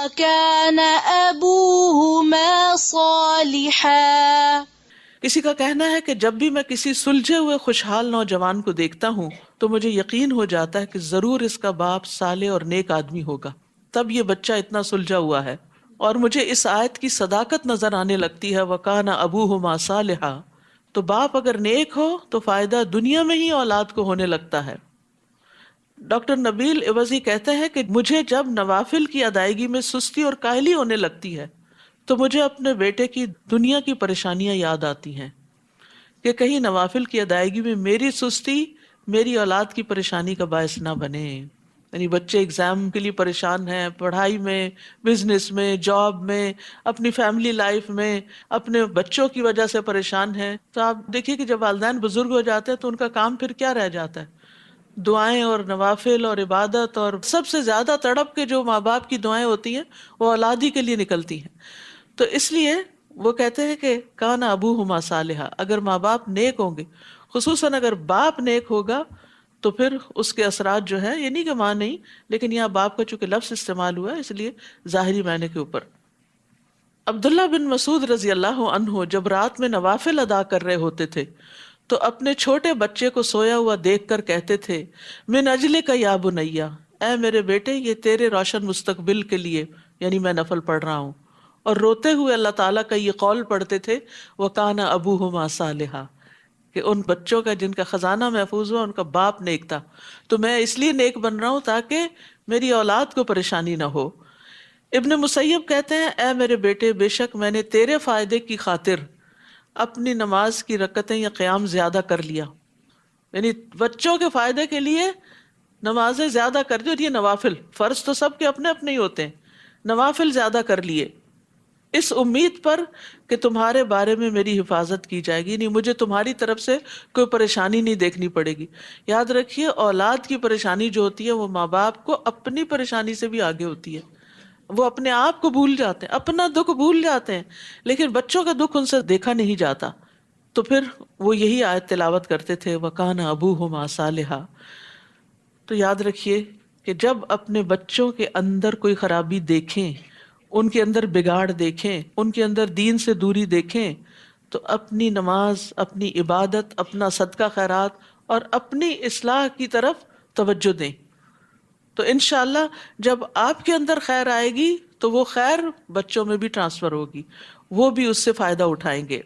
وَكَانَ أَبُوهُمَا صَالِحًا۔ کسی کا کہنا ہے کہ جب بھی میں کسی سلجھے ہوئے خوشحال نوجوان کو دیکھتا ہوں تو مجھے یقین ہو جاتا ہے کہ ضرور اس کا باپ صالح اور نیک آدمی ہوگا، تب یہ بچہ اتنا سلجھا ہوا ہے۔ اور مجھے اس آیت کی صداقت نظر آنے لگتی ہے، وَكَانَ أَبُوهُمَا صَالِحًا، تو باپ اگر نیک ہو تو فائدہ دنیا میں ہی اولاد کو ہونے لگتا ہے۔ ڈاکٹر نبیل عوضی کہتے ہیں کہ مجھے جب نوافل کی ادائیگی میں سستی اور کاہلی ہونے لگتی ہے تو مجھے اپنے بیٹے کی دنیا کی پریشانیاں یاد آتی ہیں کہ کہیں نوافل کی ادائیگی میں میری سستی میری اولاد کی پریشانی کا باعث نہ بنے۔ یعنی بچے ایگزام کے لیے پریشان ہیں، پڑھائی میں، بزنس میں، جاب میں، اپنی فیملی لائف میں، اپنے بچوں کی وجہ سے پریشان ہیں، تو آپ دیکھیے کہ جب والدین بزرگ ہو جاتے ہیں تو ان کا کام پھر کیا رہ جاتا ہے؟ دعائیں اور نوافل اور عبادت، اور سب سے زیادہ تڑپ کے جو ماں باپ کی دعائیں ہوتی ہیں وہ اولاد ہی کے لیے نکلتی ہیں۔ تو اس لیے وہ کہتے ہیں کہ کان ابوہما صالحا، اگر ماں باپ نیک ہوں گے، خصوصاً اگر باپ نیک ہوگا تو پھر اس کے اثرات جو ہے، یہ نہیں کہ ماں نہیں، لیکن یہاں باپ کا چونکہ لفظ استعمال ہوا ہے اس لیے ظاہری معنی کے اوپر۔ عبداللہ بن مسعود رضی اللہ عنہ جب رات میں نوافل ادا کر رہے ہوتے تھے تو اپنے چھوٹے بچے کو سویا ہوا دیکھ کر کہتے تھے، من اجلک یا بنیا، اے میرے بیٹے یہ تیرے روشن مستقبل کے لیے، یعنی میں نفل پڑھ رہا ہوں۔ اور روتے ہوئے اللہ تعالیٰ کا یہ قول پڑھتے تھے، وَكَانَ أَبُوهُمَا صَالِحًا، کہ ان بچوں کا جن کا خزانہ محفوظ ہوا ان کا باپ نیک تھا، تو میں اس لیے نیک بن رہا ہوں تاکہ میری اولاد کو پریشانی نہ ہو۔ ابن مسیب کہتے ہیں، اے میرے بیٹے بے شک میں نے تیرے فائدے کی خاطر اپنی نماز کی رکعتیں یا قیام زیادہ کر لیا، یعنی بچوں کے فائدے کے لیے نمازیں زیادہ کر دی، اور یہ نوافل، فرض تو سب کے اپنے اپنے ہی ہوتے ہیں، نوافل زیادہ کر لیے، اس امید پر کہ تمہارے بارے میں میری حفاظت کی جائے گی، نہیں مجھے تمہاری طرف سے کوئی پریشانی نہیں دیکھنی پڑے گی۔ یاد رکھیے اولاد کی پریشانی جو ہوتی ہے وہ ماں باپ کو اپنی پریشانی سے بھی آگے ہوتی ہے، وہ اپنے آپ کو بھول جاتے ہیں، اپنا دکھ بھول جاتے ہیں، لیکن بچوں کا دکھ ان سے دیکھا نہیں جاتا۔ تو پھر وہ یہی آیت تلاوت کرتے تھے، وَكَانَ أَبُوهُمَا صَالِحًا۔ تو یاد رکھیے کہ جب اپنے بچوں کے اندر کوئی خرابی دیکھیں، ان کے اندر بگاڑ دیکھیں، ان کے اندر دین سے دوری دیکھیں، تو اپنی نماز، اپنی عبادت، اپنا صدقہ خیرات اور اپنی اصلاح کی طرف توجہ دیں۔ تو انشاءاللہ جب آپ کے اندر خیر آئے گی تو وہ خیر بچوں میں بھی ٹرانسفر ہوگی، وہ بھی اس سے فائدہ اٹھائیں گے۔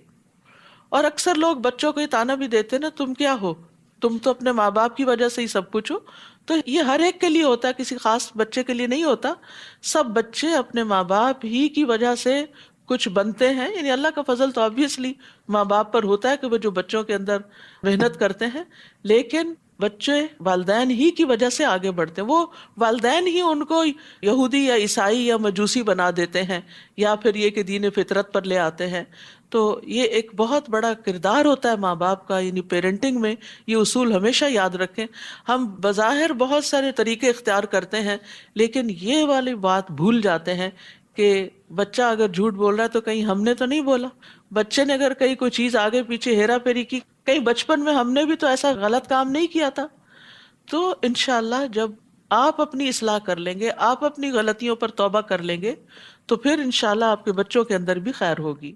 اور اکثر لوگ بچوں کو یہ طعنہ بھی دیتے نا، تم کیا ہو، تم تو اپنے ماں باپ کی وجہ سے ہی سب کچھ ہو۔ تو یہ ہر ایک کے لیے ہوتا ہے، کسی خاص بچے کے لیے نہیں ہوتا۔ سب بچے اپنے ماں باپ ہی کی وجہ سے کچھ بنتے ہیں، یعنی اللہ کا فضل تو obviously ماں باپ پر ہوتا ہے کہ وہ جو بچوں کے اندر محنت کرتے ہیں، لیکن بچے والدین ہی کی وجہ سے آگے بڑھتے ہیں۔ وہ والدین ہی ان کو یہودی یا عیسائی یا مجوسی بنا دیتے ہیں، یا پھر یہ کہ دین فطرت پر لے آتے ہیں۔ تو یہ ایک بہت بڑا کردار ہوتا ہے ماں باپ کا، یعنی پیرنٹنگ میں یہ اصول ہمیشہ یاد رکھیں۔ ہم بظاہر بہت سارے طریقے اختیار کرتے ہیں، لیکن یہ والی بات بھول جاتے ہیں کہ بچہ اگر جھوٹ بول رہا ہے تو کہیں ہم نے تو نہیں بولا، بچے نے اگر کہیں کوئی چیز آگے پیچھے ہیرا پھیری کی، کہیں بچپن میں ہم نے بھی تو ایسا غلط کام نہیں کیا تھا۔ تو انشاءاللہ جب آپ اپنی اصلاح کر لیں گے، آپ اپنی غلطیوں پر توبہ کر لیں گے، تو پھر انشاءاللہ آپ کے بچوں کے اندر بھی خیر ہوگی۔